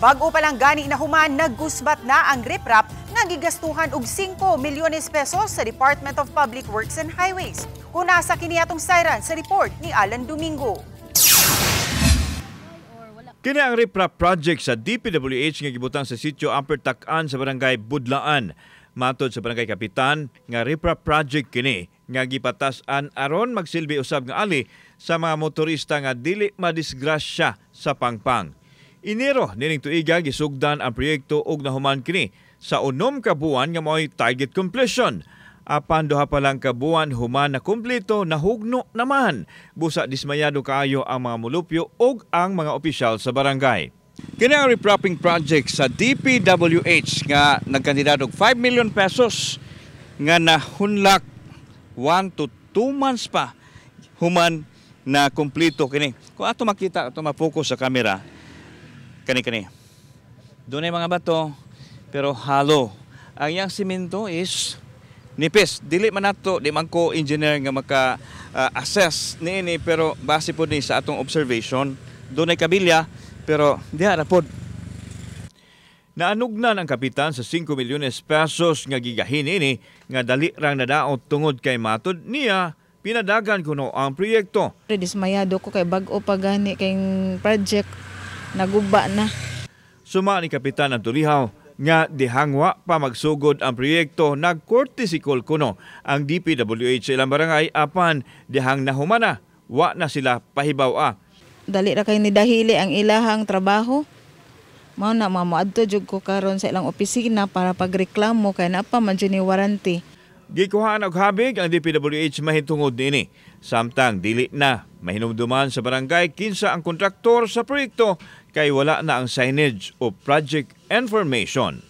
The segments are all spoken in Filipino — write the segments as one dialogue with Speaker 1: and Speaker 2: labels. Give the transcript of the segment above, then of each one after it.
Speaker 1: Bago pa lang gani na human, naggusbat na ang riprap nga gigastuhan og 5 milyones pesos sa Department of Public Works and Highways. Kung nasa kini atong siren sa report ni Alan Domingo.
Speaker 2: Kini ang riprap project sa DPWH nga gibutang sa sitio Ampertakan sa barangay Budlaan. Matod sa barangay kapitan nga riprap project kini nga gipatas-an aron magsilbi usab nga ali sa mga motorista nga dili madisgrasya sa pangpang. Enero nining tuiga gisugdan ang proyekto ug nahuman kini sa 6 ka buwan nga mao'y target completion. Apan duha pa lang ka buwan human na kumpleto, nahugno naman. Busa dismayado kaayo ang mga mulupyo ug ang mga opisyal sa barangay. Kini ang repropping project sa DPWH nga nagkandidato og 5 million pesos nga nahunlak 1 to 2 months pa human na kumpleto kini. Kung ato makita, ato mapokus sa kamera, kani. Doon ay mga bato pero halo. Ang yang simento is nipis. Dili man nato, di man ko engineer nga maka-assess niini pero base po ni sa atong observation, doon ay kabilya pero diha na pod. Naanugnan ang kapitan sa 5 milyones pesos nga gigahin ini nga dali rang nadaot tungod kay matod niya pinadagan kuno ang proyekto.
Speaker 3: Dismayado ko kay bag-o pa gani kay project naguba na.
Speaker 2: Suma ni Kapitan Antulihaw nga dihangwa pa magsugod ang proyekto, nagkortisikol kuno ang DPWH sa ilang barangay apan dihang nahumana, wa na sila pahibaw.
Speaker 3: Dali ra kay ni dahili ang ilahang trabaho. Mao na mamuadto jud ko karon sa ilang opisina para pagreklamo kay naa pa man ni warranty.
Speaker 2: Gikuhaan og habig ang DPWH mahitungod niini. Samtang dili na mahinumduman sa barangay kinsa ang kontraktor sa proyekto kay wala na ang signage o project information.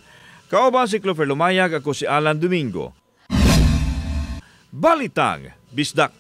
Speaker 2: Kauban si Clover Lumayag, ako si Alan Domingo. Balitang Bisdak.